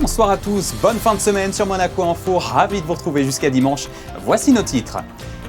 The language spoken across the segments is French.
bonsoir à tous, bonne fin de semaine sur Monaco Info, ravi de vous retrouver jusqu'à dimanche. Voici nos titres.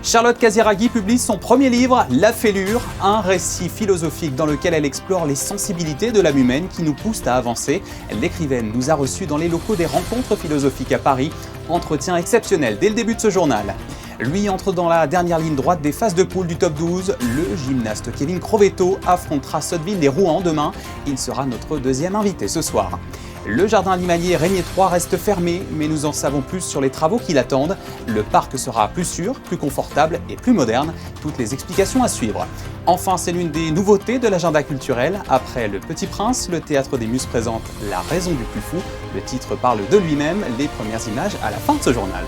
Charlotte Casiraghi publie son premier livre, La Fêlure, un récit philosophique dans lequel elle explore les sensibilités de l'âme humaine qui nous poussent à avancer. L'écrivaine nous a reçus dans les locaux des rencontres philosophiques à Paris. Entretien exceptionnel dès le début de ce journal. Lui entre dans la dernière ligne droite des phases de poule du top 12. Le gymnaste Kevin Crovetto affrontera Sotteville et Rouen demain. Il sera notre deuxième invité ce soir. Le jardin animalier Régnier 3 reste fermé, mais nous en savons plus sur les travaux qui l'attendent. Le parc sera plus sûr, plus confortable et plus moderne. Toutes les explications à suivre. Enfin, c'est l'une des nouveautés de l'agenda culturel. Après Le Petit Prince, le Théâtre des Muses présente La Raison du plus fou. Le titre parle de lui-même, les premières images à la fin de ce journal.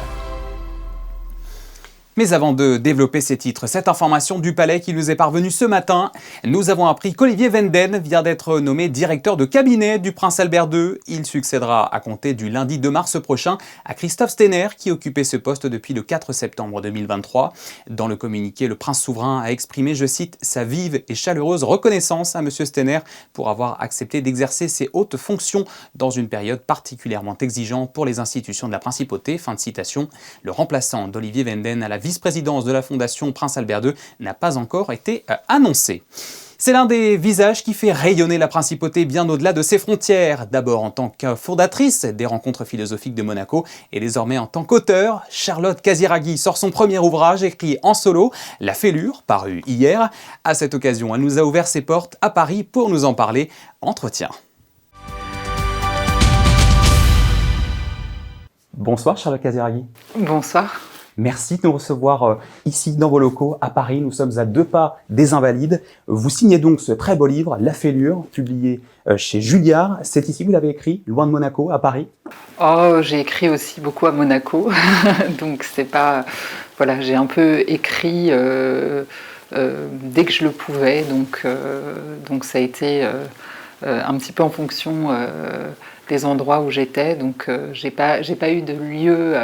Mais avant de développer ces titres, cette information du Palais qui nous est parvenue ce matin, nous avons appris qu'Olivier Wenden vient d'être nommé directeur de cabinet du prince Albert II. Il succédera à compter du lundi 2 mars prochain à Christophe Stener qui occupait ce poste depuis le 4 septembre 2023. Dans le communiqué, le prince souverain a exprimé, je cite, sa vive et chaleureuse reconnaissance à M. Stener pour avoir accepté d'exercer ses hautes fonctions dans une période particulièrement exigeante pour les institutions de la principauté. Fin de citation. Le remplaçant d'Olivier Wenden à la vice-présidence de la Fondation Prince Albert II n'a pas encore été annoncé. C'est l'un des visages qui fait rayonner la principauté bien au-delà de ses frontières. D'abord en tant que fondatrice des rencontres philosophiques de Monaco et désormais en tant qu'auteur, Charlotte Casiraghi sort son premier ouvrage écrit en solo, La Fêlure, paru hier. À cette occasion, elle nous a ouvert ses portes à Paris pour nous en parler. Entretien. Bonsoir Charlotte Casiraghi. Bonsoir. Merci de nous recevoir ici dans vos locaux à Paris. Nous sommes à 2 pas des Invalides. Vous signez donc ce très beau livre, La Fêlure, publié chez Julliard. C'est ici que vous l'avez écrit, loin de Monaco, à Paris? Oh, j'ai écrit aussi beaucoup à Monaco, donc c'est pas... Voilà, j'ai un peu écrit dès que je le pouvais, donc ça a été un petit peu en fonction des endroits où j'étais, donc j'ai pas eu de lieu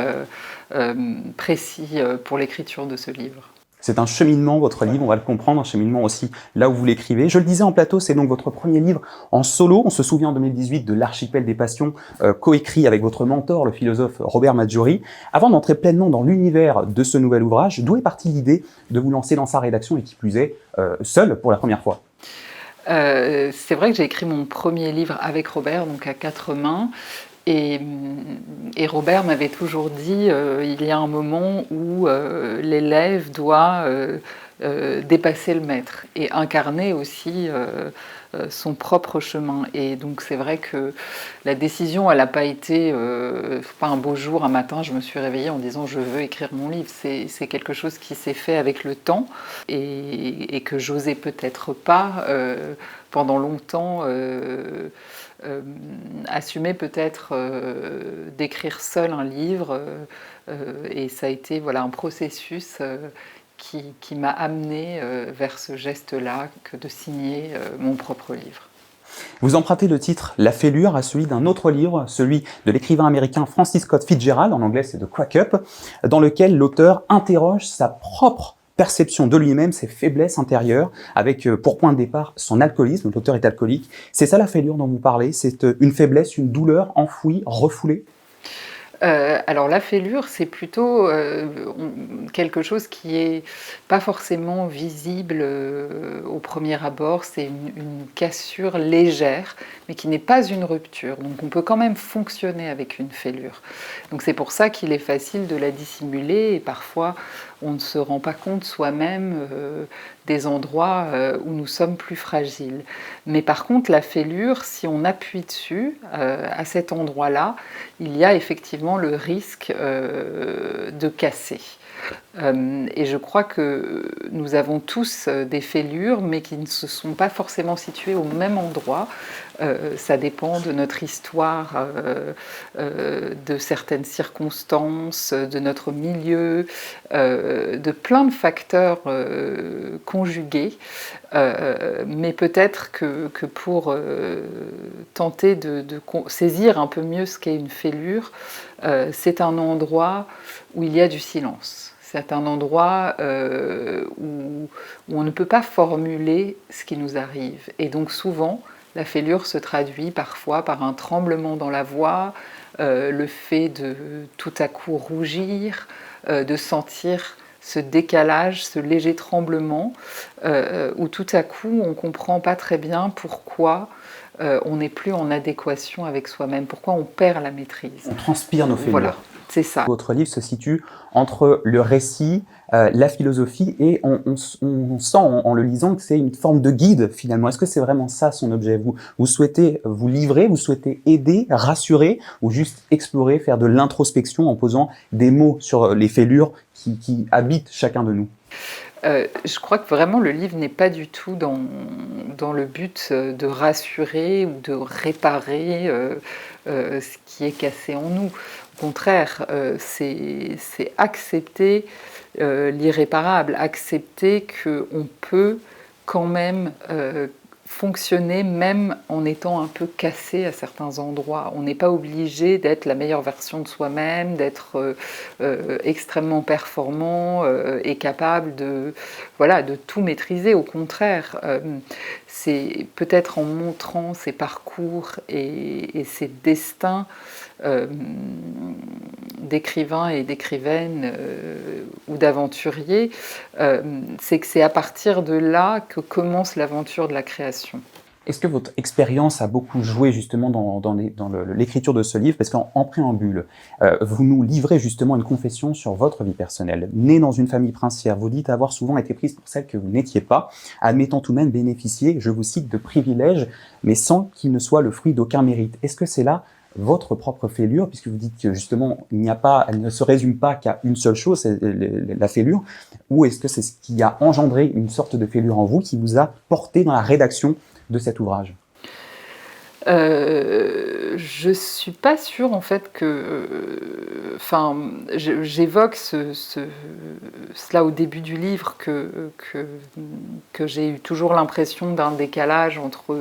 précis pour l'écriture de ce livre. C'est un cheminement, votre livre, on va le comprendre, un cheminement aussi là où vous l'écrivez. Je le disais en plateau, c'est donc votre premier livre en solo. On se souvient en 2018 de L'Archipel des Passions, coécrit avec votre mentor, le philosophe Robert Maggiori. Avant d'entrer pleinement dans l'univers de ce nouvel ouvrage, d'où est partie l'idée de vous lancer dans sa rédaction et qui plus est, seul pour la première fois? C'est vrai que j'ai écrit mon premier livre avec Robert, donc à 4 mains. Et Robert m'avait toujours dit, il y a un moment où l'élève doit dépasser le maître et incarner aussi son propre chemin. Et donc c'est vrai que la décision, elle n'a pas été, pas un beau jour, un matin, je me suis réveillée en disant je veux écrire mon livre. C'est quelque chose qui s'est fait avec le temps et que j'osais peut-être pas pendant longtemps assumer peut-être d'écrire seul un livre et ça a été voilà, un processus qui m'a amené vers ce geste-là que de signer mon propre livre. Vous empruntez le titre La Fêlure à celui d'un autre livre, celui de l'écrivain américain Francis Scott Fitzgerald, en anglais c'est The Quack Up, dans lequel l'auteur interroge sa propre perception de lui-même, ses faiblesses intérieures, avec pour point de départ son alcoolisme. L'auteur est alcoolique. C'est ça la fêlure dont vous parlez? C'est une faiblesse, une douleur enfouie, refoulée? Alors la fêlure, c'est plutôt quelque chose qui est pas forcément visible au premier abord. C'est une cassure légère, mais qui n'est pas une rupture. Donc on peut quand même fonctionner avec une fêlure. Donc c'est pour ça qu'il est facile de la dissimuler et parfois on ne se rend pas compte soi-même des endroits où nous sommes plus fragiles. Mais par contre, la fêlure, si on appuie dessus, à cet endroit-là, il y a effectivement le risque de casser. Et je crois que nous avons tous des fêlures, mais qui ne se sont pas forcément situées au même endroit. Ça dépend de notre histoire, de certaines circonstances, de notre milieu, de plein de facteurs conjugués. Mais peut-être que pour tenter de saisir un peu mieux ce qu'est une fêlure, c'est un endroit où il y a du silence. C'est un endroit où on ne peut pas formuler ce qui nous arrive. Et donc souvent, La fêlure se traduit parfois par un tremblement dans la voix, le fait de tout à coup rougir, de sentir ce décalage, ce léger tremblement, où tout à coup on ne comprend pas très bien pourquoi on n'est plus en adéquation avec soi-même, pourquoi on perd la maîtrise. On transpire nos fêlures. Voilà, c'est ça. Votre livre se situe entre le récit, la philosophie, et on sent en le lisant que c'est une forme de guide finalement. Est-ce que c'est vraiment ça son objet? Vous souhaitez vous livrer, vous souhaitez aider, rassurer, ou juste explorer, faire de l'introspection en posant des mots sur les fêlures qui habitent chacun de nous? Je crois que vraiment le livre n'est pas du tout dans le but de rassurer ou de réparer ce qui est cassé en nous. Au contraire, c'est accepter l'irréparable, accepter qu'on peut quand même fonctionner même en étant un peu cassé à certains endroits. On n'est pas obligé d'être la meilleure version de soi-même, d'être extrêmement performant et capable de tout maîtriser. Au contraire, c'est peut-être en montrant ses parcours et ses destins d'écrivains et d'écrivaines ou d'aventuriers, c'est que c'est à partir de là que commence l'aventure de la création. Est-ce que votre expérience a beaucoup joué justement dans l'écriture de ce livre? Parce qu'en préambule, vous nous livrez justement une confession sur votre vie personnelle. Née dans une famille princière, vous dites avoir souvent été prise pour celle que vous n'étiez pas, admettant tout de même bénéficier, je vous cite, de privilèges, mais sans qu'ils ne soient le fruit d'aucun mérite. Est-ce que c'est là votre propre fêlure, puisque vous dites que justement elle ne se résume pas qu'à une seule chose, c'est la fêlure, ou est-ce que c'est ce qui a engendré une sorte de fêlure en vous qui vous a porté dans la rédaction de cet ouvrage? Je suis pas sûre en fait que, j'évoque cela au début du livre que j'ai eu toujours l'impression d'un décalage entre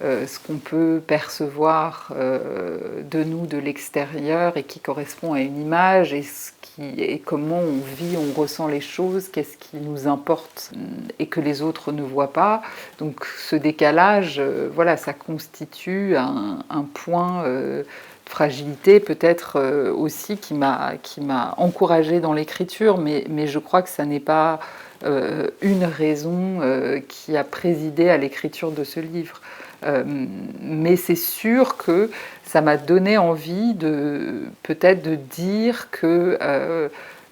ce qu'on peut percevoir de nous de l'extérieur et qui correspond à une image et comment on vit, on ressent les choses, qu'est-ce qui nous importe et que les autres ne voient pas. Donc ce décalage, ça constitue un point de fragilité peut-être aussi qui m'a encouragée dans l'écriture, mais je crois que ça n'est pas une raison qui a présidé à l'écriture de ce livre. Mais c'est sûr que ça m'a donné envie peut-être de dire que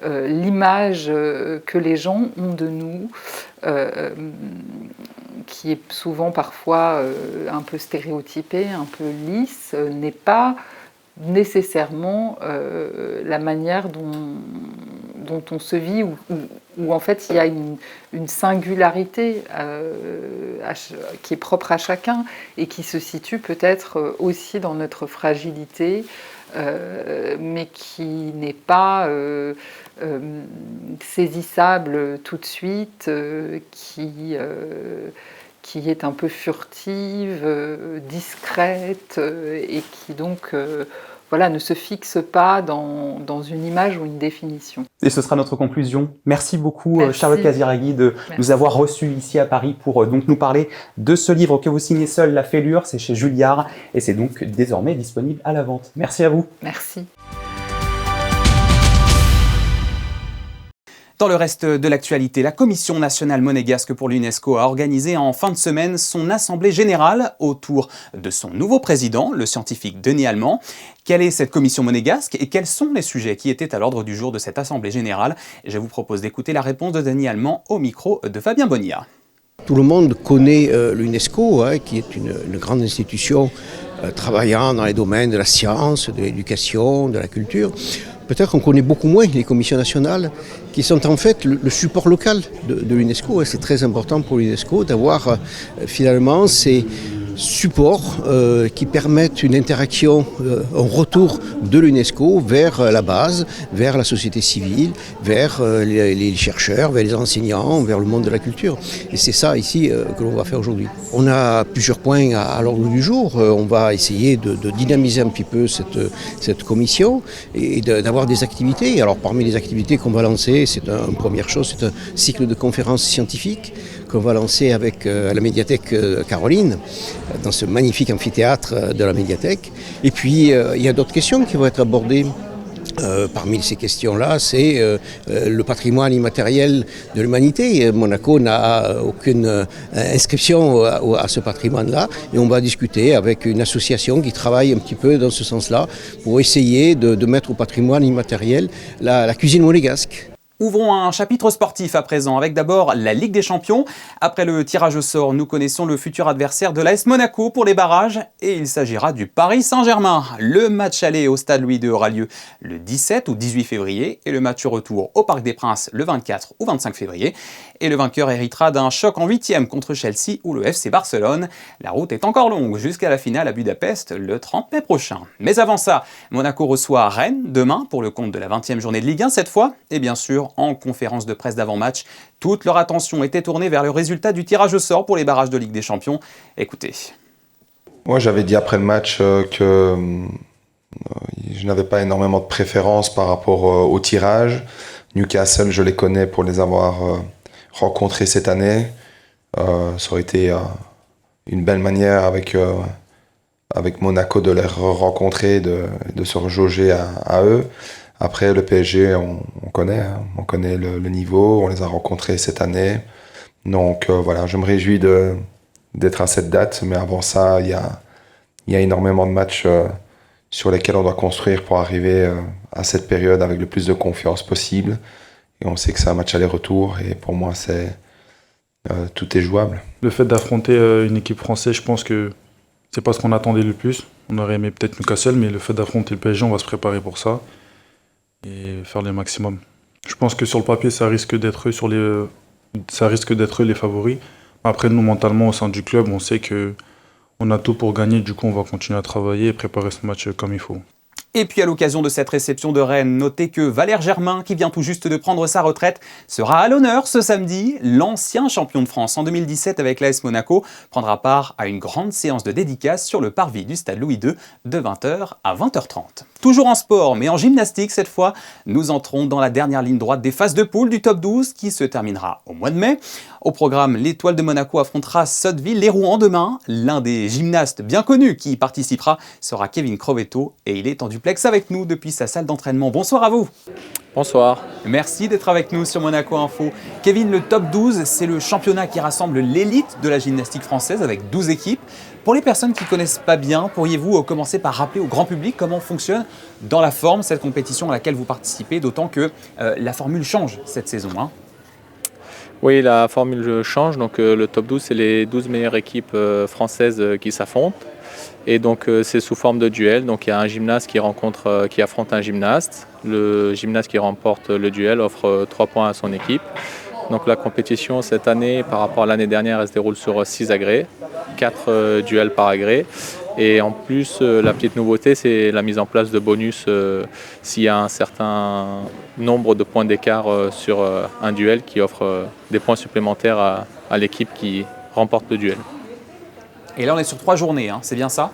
l'image que les gens ont de nous, qui est souvent parfois un peu stéréotypée, un peu lisse, n'est pas nécessairement la manière dont on se vit, où en fait il y a une singularité qui est propre à chacun et qui se situe peut-être aussi dans notre fragilité, mais qui n'est pas saisissable tout de suite, qui est un peu furtive, discrète, et qui donc ne se fixe pas dans une image ou une définition. Et ce sera notre conclusion. Merci beaucoup Merci. Charlotte Casiraghi de nous avoir reçus ici à Paris pour donc nous parler de ce livre que vous signez seul, La Fêlure, c'est chez Julliard et c'est donc désormais disponible à la vente. Merci à vous. Merci. Dans le reste de l'actualité, la Commission nationale monégasque pour l'UNESCO a organisé en fin de semaine son assemblée générale autour de son nouveau président, le scientifique Denis Allemand. Quelle est cette commission monégasque et quels sont les sujets qui étaient à l'ordre du jour de cette assemblée générale? Je vous propose d'écouter la réponse de Denis Allemand au micro de Fabien Bonilla. Tout le monde connaît l'UNESCO, qui est une grande institution travaillant dans les domaines de la science, de l'éducation, de la culture. Peut-être qu'on connaît beaucoup moins les commissions nationales qui sont en fait le support local de l'UNESCO. C'est très important pour l'UNESCO d'avoir finalement ces supports qui permettent une interaction, un retour de l'UNESCO vers la base, vers la société civile, vers les chercheurs, vers les enseignants, vers le monde de la culture. Et c'est ça ici que l'on va faire aujourd'hui. On a plusieurs points à l'ordre du jour. On va essayer de dynamiser un petit peu cette commission et d'avoir des activités. Alors parmi les activités qu'on va lancer, c'est une première chose, c'est un cycle de conférences scientifiques qu'on va lancer avec à la médiathèque Caroline, dans ce magnifique amphithéâtre de la médiathèque. Et puis, il y a d'autres questions qui vont être abordées. Parmi ces questions-là, c'est le patrimoine immatériel de l'humanité. Monaco n'a aucune inscription à ce patrimoine-là et on va discuter avec une association qui travaille un petit peu dans ce sens-là pour essayer de mettre au patrimoine immatériel la cuisine monégasque. Ouvrons un chapitre sportif à présent, avec d'abord la Ligue des Champions. Après le tirage au sort, nous connaissons le futur adversaire de l'AS Monaco pour les barrages, et il s'agira du Paris Saint-Germain. Le match aller au Stade Louis II aura lieu le 17 ou 18 février, et le match retour au Parc des Princes le 24 ou 25 février. Et le vainqueur héritera d'un choc en 8e contre Chelsea ou le FC Barcelone. La route est encore longue jusqu'à la finale à Budapest le 30 mai prochain. Mais avant ça, Monaco reçoit Rennes demain pour le compte de la 20e journée de Ligue 1 cette fois, et bien sûr, en conférence de presse d'avant-match, toute leur attention était tournée vers le résultat du tirage au sort pour les barrages de Ligue des Champions. Écoutez. Moi, j'avais dit après le match que je n'avais pas énormément de préférence par rapport au tirage. Newcastle, je les connais pour les avoir rencontrés cette année. Ça aurait été une belle manière avec Monaco de les rencontrer, de se rejauger à eux. Après, le PSG, on connaît le niveau, on les a rencontrés cette année. Donc voilà, je me réjouis d'être à cette date, mais avant ça, il y a énormément de matchs sur lesquels on doit construire pour arriver à cette période avec le plus de confiance possible. Et on sait que c'est un match aller-retour, et pour moi, tout est jouable. Le fait d'affronter une équipe française, je pense que c'est pas ce qu'on attendait le plus. On aurait aimé peut-être Newcastle, mais le fait d'affronter le PSG, on va se préparer pour ça et faire le maximum. Je pense que sur le papier, ça risque d'être eux les favoris. Après, nous, mentalement, au sein du club, on sait qu'on a tout pour gagner. Du coup, on va continuer à travailler et préparer ce match comme il faut. Et puis à l'occasion de cette réception de Rennes, notez que Valère Germain, qui vient tout juste de prendre sa retraite, sera à l'honneur ce samedi. L'ancien champion de France en 2017 avec l'AS Monaco prendra part à une grande séance de dédicace sur le parvis du Stade Louis II de 20h à 20h30. Toujours en sport, mais en gymnastique cette fois, nous entrons dans la dernière ligne droite des phases de poule du top 12 qui se terminera au mois de mai. Au programme, l'Étoile de Monaco affrontera Sotteville-les-Rouen demain. L'un des gymnastes bien connus qui y participera sera Kevin Crovetto et il est en duplex avec nous depuis sa salle d'entraînement. Bonsoir à vous. Bonsoir. Merci d'être avec nous sur Monaco Info. Kevin, le top 12, c'est le championnat qui rassemble l'élite de la gymnastique française avec 12 équipes. Pour les personnes qui ne connaissent pas bien, pourriez-vous commencer par rappeler au grand public comment fonctionne dans la forme cette compétition à laquelle vous participez, d'autant que la formule change cette saison, hein. Oui, la formule change. Donc, le top 12, c'est les 12 meilleures équipes françaises qui s'affrontent. Et donc, c'est sous forme de duel. Donc, il y a un gymnaste qui affronte un gymnaste. Le gymnaste qui remporte le duel offre 3 points à son équipe. Donc, la compétition cette année, par rapport à l'année dernière, elle se déroule sur 6 agrès, 4 duels par agrès. Et en plus, la petite nouveauté, c'est la mise en place de bonus s'il y a un certain nombre de points d'écart sur un duel qui offre des points supplémentaires à l'équipe qui remporte le duel. Et là, on est sur 3 journées, hein, c'est bien ça ?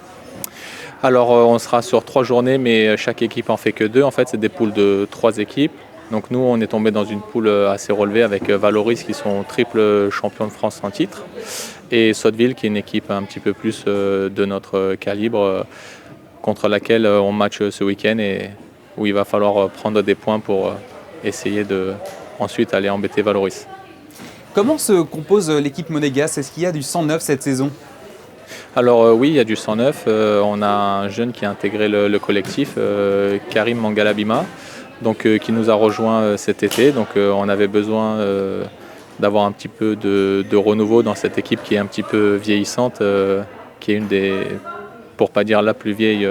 Alors, on sera sur 3 journées, mais chaque équipe en fait que 2. En fait, c'est des poules de 3 équipes. Donc nous, on est tombé dans une poule assez relevée avec Valoris qui sont triple champions de France en titre et Sotteville qui est une équipe un petit peu plus de notre calibre contre laquelle on match ce week-end et où il va falloir prendre des points pour essayer de ensuite aller embêter Valoris. Comment se compose l'équipe monégasque ? Est-ce qu'il y a du 109 cette saison ? Alors oui, il y a du 109. On a un jeune qui a intégré le collectif, Karim Mangalabima. Donc, qui nous a rejoint cet été. Donc on avait besoin d'avoir un petit peu de renouveau dans cette équipe qui est un petit peu vieillissante, qui est une des, pour pas dire la plus vieille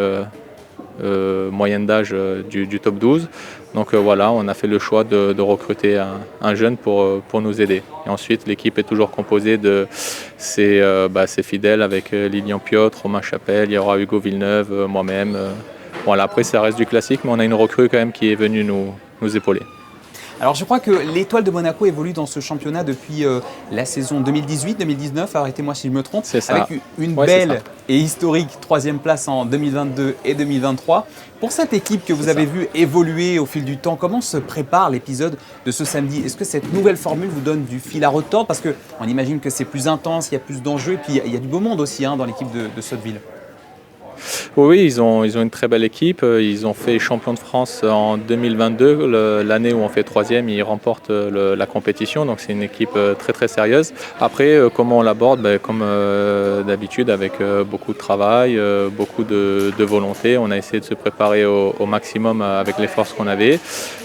moyenne d'âge du top 12. Donc voilà, on a fait le choix de recruter un jeune pour nous aider. Et ensuite, l'équipe est toujours composée de ses fidèles avec Lilian Piotr, Romain Chapelle, il y aura Hugo Villeneuve, moi-même. Voilà, après, ça reste du classique, mais on a une recrue quand même qui est venue nous épauler. Alors je crois que l'Étoile de Monaco évolue dans ce championnat depuis la saison 2018-2019, arrêtez-moi si je me trompe, avec une belle et historique 3e place en 2022 et 2023. Pour cette équipe que vous avez vue évoluer au fil du temps, comment se prépare l'épisode de ce samedi? Est-ce que cette nouvelle formule vous donne du fil à retordre? Parce qu'on imagine que c'est plus intense, il y a plus d'enjeux et puis il y a du beau monde aussi dans l'équipe de Sotteville. Oui, ils ont une très belle équipe. Ils ont fait champion de France en 2022, l'année où on fait 3e, ils remportent la compétition. Donc c'est une équipe très très sérieuse. Après, comment on l'aborde? Comme d'habitude, avec beaucoup de travail, beaucoup de volonté. On a essayé de se préparer au maximum avec les forces qu'on avait.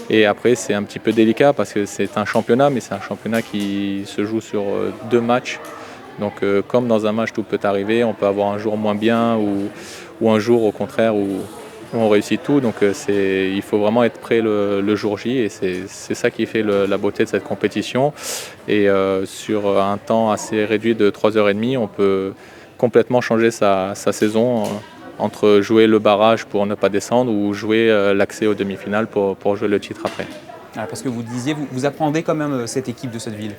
Et après, c'est un petit peu délicat parce que c'est un championnat, mais c'est un championnat qui se joue sur 2 matchs. Donc comme dans un match tout peut arriver, on peut avoir un jour moins bien ou un jour au contraire où on réussit tout. Donc il faut vraiment être prêt le jour J et c'est ça qui fait la beauté de cette compétition. Et sur un temps assez réduit de 3h30, on peut complètement changer sa saison entre jouer le barrage pour ne pas descendre ou jouer l'accès aux demi-finales pour jouer le titre après. Parce que vous disiez, vous appréhendez quand même cette équipe de Sotteville.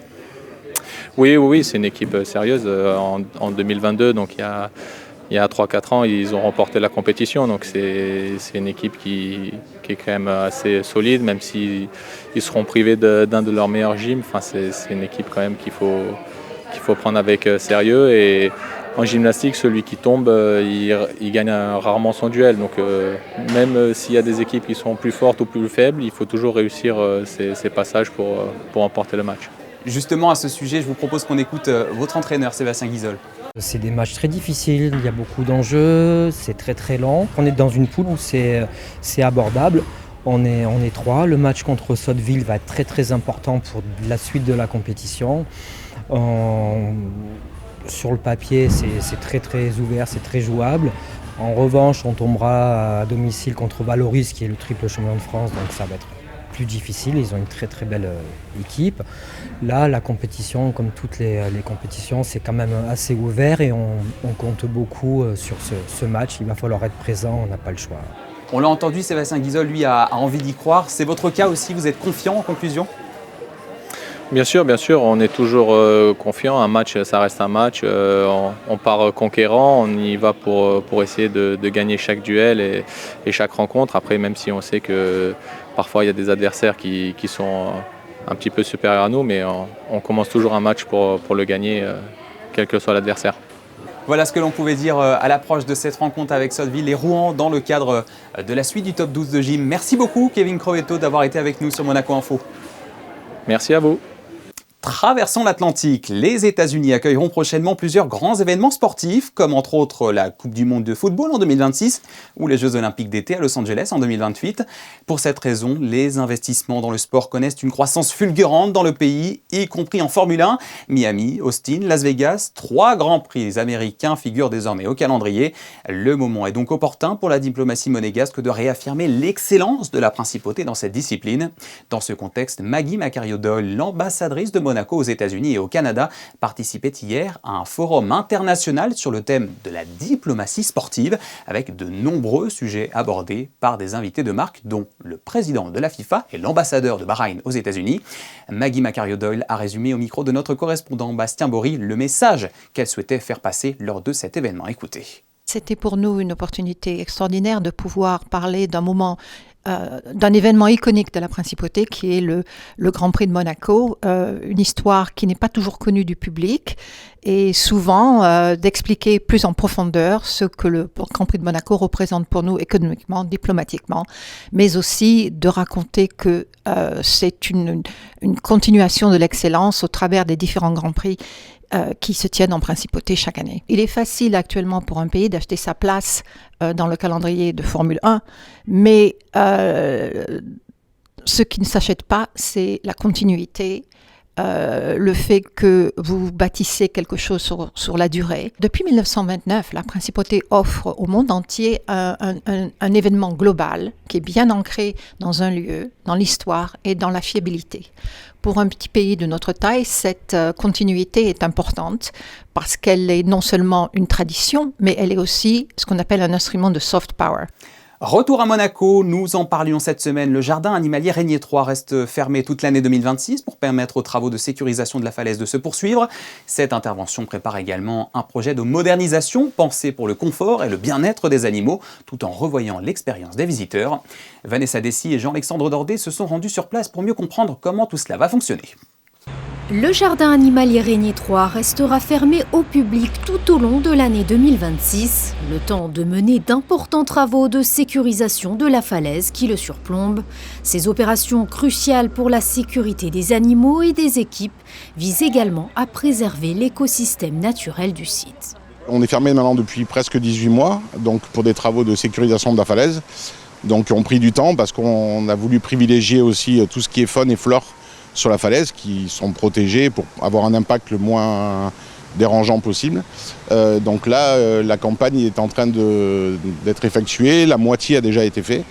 Oui, c'est une équipe sérieuse. En 2022, donc il y a 3-4 ans, ils ont remporté la compétition. Donc c'est une équipe qui est quand même assez solide, même s'ils seront privés d'un de leurs meilleurs gyms. Enfin, c'est une équipe quand même qu'il faut prendre avec sérieux. Et en gymnastique, celui qui tombe, il gagne rarement son duel. Donc même s'il y a des équipes qui sont plus fortes ou plus faibles, il faut toujours réussir ces passages pour emporter le match. Justement, à ce sujet, je vous propose qu'on écoute votre entraîneur, Sébastien Guizol. C'est des matchs très difficiles, il y a beaucoup d'enjeux, c'est très très lent. On est dans une poule où c'est abordable. On est 3. Le match contre Sotteville va être très très important pour la suite de la compétition. Sur le papier, c'est très très ouvert, c'est très jouable. En revanche, on tombera à domicile contre Valoris, qui est le triple champion de France, donc ça va être plus difficile. Ils ont une très très belle équipe. Là, la compétition, comme toutes les compétitions, c'est quand même assez ouvert et on compte beaucoup sur ce match. Il va falloir être présent, on n'a pas le choix. On l'a entendu, Sébastien Guizol, lui, a envie d'y croire. C'est votre cas aussi, vous êtes confiant en conclusion? Bien sûr, on est toujours confiant. Un match, ça reste un match. On part conquérant, on y va pour essayer de gagner chaque duel et chaque rencontre. Après, même si on sait que parfois il y a des adversaires qui sont un petit peu supérieurs à nous, mais on commence toujours un match pour le gagner, quel que soit l'adversaire. Voilà ce que l'on pouvait dire à l'approche de cette rencontre avec Sotteville et Rouen dans le cadre de la suite du top 12 de gym. Merci beaucoup, Kevin Crovetto, d'avoir été avec nous sur Monaco Info. Merci à vous. Traversons l'Atlantique. Les États-Unis accueilleront prochainement plusieurs grands événements sportifs, comme entre autres la Coupe du Monde de football en 2026 ou les Jeux Olympiques d'été à Los Angeles en 2028. Pour cette raison, les investissements dans le sport connaissent une croissance fulgurante dans le pays, y compris en Formule 1. Miami, Austin, Las Vegas, 3 grands prix américains figurent désormais au calendrier. Le moment est donc opportun pour la diplomatie monégasque de réaffirmer l'excellence de la principauté dans cette discipline. Dans ce contexte, Maggie Macario-Doyle, l'ambassadrice de Monaco aux États-Unis et au Canada, participait hier à un forum international sur le thème de la diplomatie sportive, avec de nombreux sujets abordés par des invités de marque, dont le président de la FIFA et l'ambassadeur de Bahreïn aux États-Unis. Maggie Macario-Doyle a résumé au micro de notre correspondant Bastien Bory le message qu'elle souhaitait faire passer lors de cet événement. Écoutez. C'était pour nous une opportunité extraordinaire de pouvoir parler d'un moment d'un événement iconique de la principauté qui est le Grand Prix de Monaco, une histoire qui n'est pas toujours connue du public et souvent d'expliquer plus en profondeur ce que le Grand Prix de Monaco représente pour nous économiquement, diplomatiquement, mais aussi de raconter que c'est une continuation de l'excellence au travers des différents Grands Prix qui se tiennent en principauté chaque année. Il est facile actuellement pour un pays d'acheter sa place dans le calendrier de Formule 1, mais ce qui ne s'achète pas, c'est la continuité, le fait que vous bâtissez quelque chose sur la durée. Depuis 1929, la principauté offre au monde entier un événement global qui est bien ancré dans un lieu, dans l'histoire et dans la fiabilité. Pour un petit pays de notre taille, cette continuité est importante parce qu'elle est non seulement une tradition, mais elle est aussi ce qu'on appelle un instrument de soft power. Retour à Monaco, nous en parlions cette semaine. Le jardin animalier Régnier 3 reste fermé toute l'année 2026 pour permettre aux travaux de sécurisation de la falaise de se poursuivre. Cette intervention prépare également un projet de modernisation pensé pour le confort et le bien-être des animaux, tout en revoyant l'expérience des visiteurs. Vanessa Dessy et Jean-Alexandre Dordet se sont rendus sur place pour mieux comprendre comment tout cela va fonctionner. Le jardin animalier Régnier 3 restera fermé au public tout au long de l'année 2026, le temps de mener d'importants travaux de sécurisation de la falaise qui le surplombe. Ces opérations cruciales pour la sécurité des animaux et des équipes visent également à préserver l'écosystème naturel du site. On est fermé maintenant depuis presque 18 mois, donc pour des travaux de sécurisation de la falaise. Donc on a pris du temps parce qu'on a voulu privilégier aussi tout ce qui est faune et flore sur la falaise, qui sont protégés pour avoir un impact le moins dérangeant possible. Donc là, la campagne est en train d'être effectuée, la moitié a déjà été faite.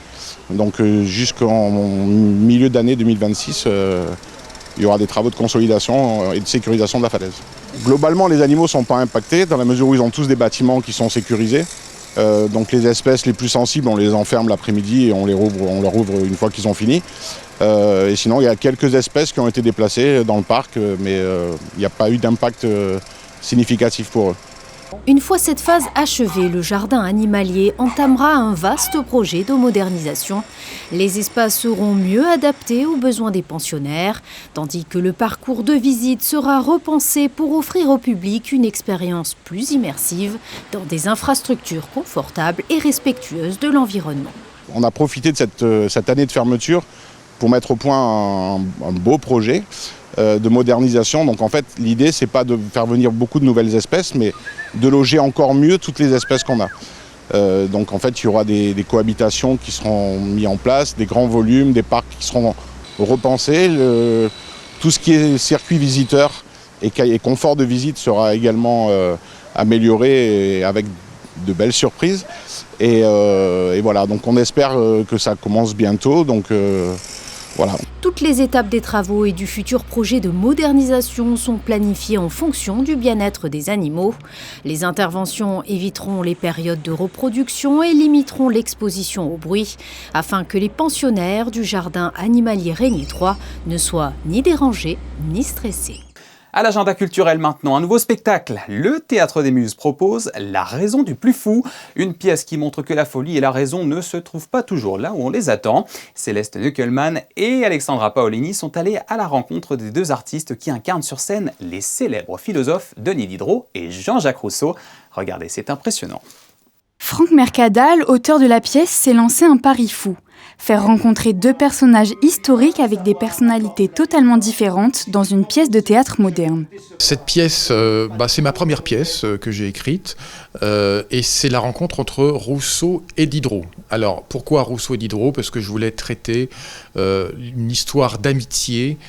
Donc jusqu'en milieu d'année 2026, il y aura des travaux de consolidation et de sécurisation de la falaise. Globalement, les animaux ne sont pas impactés dans la mesure où ils ont tous des bâtiments qui sont sécurisés. Donc les espèces les plus sensibles, on les enferme l'après-midi et on leur ouvre une fois qu'ils ont fini. Et sinon, il y a quelques espèces qui ont été déplacées dans le parc, mais il n'y a pas eu d'impact significatif pour eux. Une fois cette phase achevée, le jardin animalier entamera un vaste projet de modernisation. Les espaces seront mieux adaptés aux besoins des pensionnaires, tandis que le parcours de visite sera repensé pour offrir au public une expérience plus immersive dans des infrastructures confortables et respectueuses de l'environnement. On a profité de cette année de fermeture pour mettre au point un beau projet de modernisation. Donc en fait, l'idée, c'est pas de faire venir beaucoup de nouvelles espèces, mais de loger encore mieux toutes les espèces qu'on a. Donc en fait, il y aura des cohabitations qui seront mises en place, des grands volumes, des parcs qui seront repensés. Tout ce qui est circuit visiteur et confort de visite sera également amélioré et avec de belles surprises. Et voilà, donc on espère que ça commence bientôt. Donc voilà. Toutes les étapes des travaux et du futur projet de modernisation sont planifiées en fonction du bien-être des animaux. Les interventions éviteront les périodes de reproduction et limiteront l'exposition au bruit, afin que les pensionnaires du jardin animalier Régnier 3 ne soient ni dérangés ni stressés. À l'agenda culturel maintenant, un nouveau spectacle. Le Théâtre des Muses propose La raison du plus fou, une pièce qui montre que la folie et la raison ne se trouvent pas toujours là où on les attend. Céleste Nuckelmann et Alexandra Paolini sont allés à la rencontre des deux artistes qui incarnent sur scène les célèbres philosophes Denis Diderot et Jean-Jacques Rousseau. Regardez, c'est impressionnant. Franck Mercadal, auteur de la pièce, s'est lancé un pari fou. Faire rencontrer deux personnages historiques avec des personnalités totalement différentes dans une pièce de théâtre moderne. Cette pièce, c'est ma première pièce que j'ai écrite et c'est la rencontre entre Rousseau et Diderot. Alors pourquoi Rousseau et Diderot ? Parce que je voulais traiter une histoire d'amitié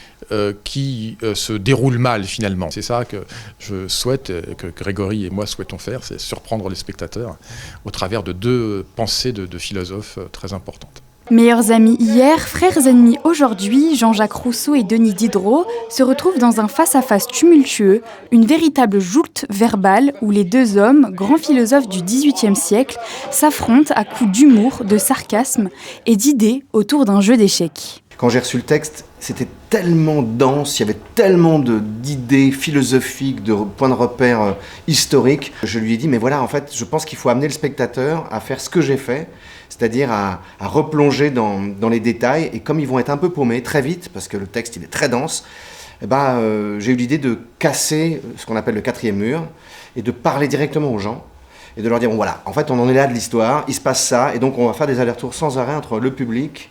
qui se déroule mal finalement. C'est ça que je souhaite, que Grégory et moi souhaitons faire, c'est surprendre les spectateurs au travers de deux pensées de philosophes très importantes. Meilleurs amis hier, frères ennemis aujourd'hui, Jean-Jacques Rousseau et Denis Diderot se retrouvent dans un face-à-face tumultueux, une véritable joute verbale où les deux hommes, grands philosophes du XVIIIe siècle, s'affrontent à coups d'humour, de sarcasme et d'idées autour d'un jeu d'échecs. Quand j'ai reçu le texte, c'était tellement dense, il y avait tellement d'idées philosophiques, de points de repère historiques. Je lui ai dit, mais voilà, en fait, je pense qu'il faut amener le spectateur à faire ce que j'ai fait, c'est-à-dire à replonger dans les détails. Et comme ils vont être un peu paumés très vite, parce que le texte il est très dense, j'ai eu l'idée de casser ce qu'on appelle le quatrième mur et de parler directement aux gens et de leur dire, bon voilà, en fait on en est là de l'histoire, il se passe ça, et donc on va faire des allers-retours sans arrêt entre le public,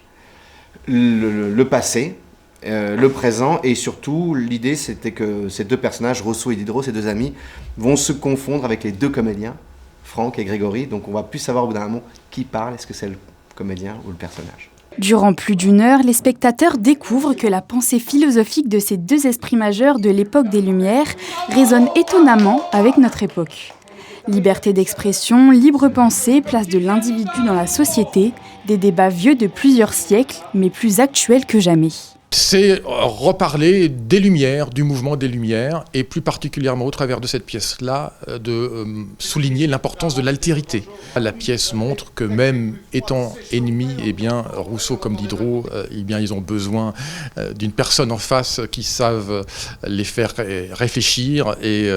le passé, le présent, et surtout l'idée c'était que ces deux personnages, Rousseau et Diderot, ces deux amis, vont se confondre avec les deux comédiens, Franck et Grégory, donc on va plus savoir au bout d'un moment qui parle, est-ce que c'est le comédien ou le personnage. Durant plus d'une heure, les spectateurs découvrent que la pensée philosophique de ces deux esprits majeurs de l'époque des Lumières résonne étonnamment avec notre époque. Liberté d'expression, libre pensée, place de l'individu dans la société, des débats vieux de plusieurs siècles, mais plus actuels que jamais. C'est reparler des Lumières, du mouvement des Lumières, et plus particulièrement au travers de cette pièce-là, de souligner l'importance de l'altérité. La pièce montre que même étant ennemis, eh bien, Rousseau comme Diderot, eh bien, ils ont besoin d'une personne en face qui savent les faire réfléchir et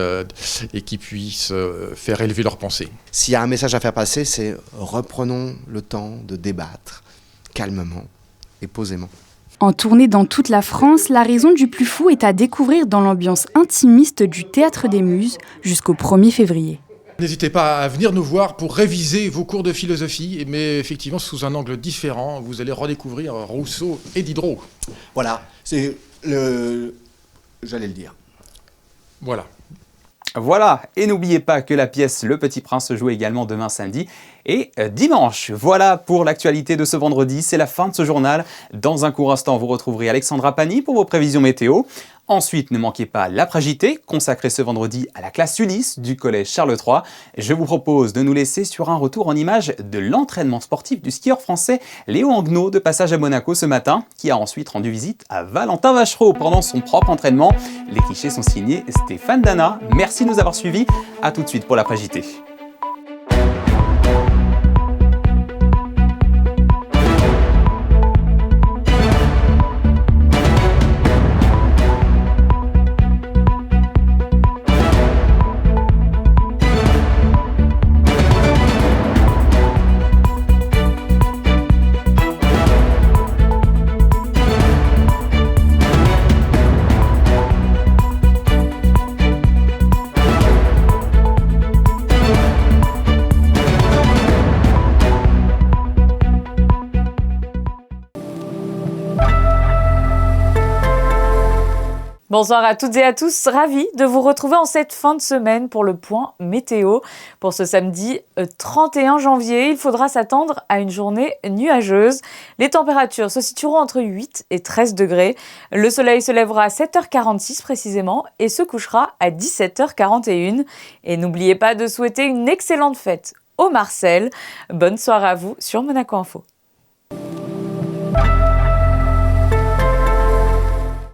qui puisse faire élever leurs pensées. S'il y a un message à faire passer, c'est reprenons le temps de débattre calmement et posément. En tournée dans toute la France, La Raison du plus fou est à découvrir dans l'ambiance intimiste du Théâtre des Muses jusqu'au 1er février. N'hésitez pas à venir nous voir pour réviser vos cours de philosophie, mais effectivement sous un angle différent, vous allez redécouvrir Rousseau et Diderot. Voilà, c'est le... J'allais le dire. Voilà. Voilà, et n'oubliez pas que la pièce Le Petit Prince se joue également demain samedi et dimanche. Voilà pour l'actualité de ce vendredi, c'est la fin de ce journal. Dans un court instant, vous retrouverez Alexandra Pani pour vos prévisions météo. Ensuite, ne manquez pas l'après-JT, consacré ce vendredi à la classe Ulysse du collège Charles III. Je vous propose de nous laisser sur un retour en images de l'entraînement sportif du skieur français Léo Anguenot, de passage à Monaco ce matin, qui a ensuite rendu visite à Valentin Vachereau pendant son propre entraînement. Les clichés sont signés Stéphane Dana. Merci de nous avoir suivis. A tout de suite pour l'après-JT. Bonsoir à toutes et à tous, ravi de vous retrouver en cette fin de semaine pour le point météo. Pour ce samedi 31 janvier, il faudra s'attendre à une journée nuageuse. Les températures se situeront entre 8 et 13 degrés. Le soleil se lèvera à 7h46 précisément et se couchera à 17h41. Et n'oubliez pas de souhaiter une excellente fête au Marcel. Bonne soirée à vous sur Monaco Info.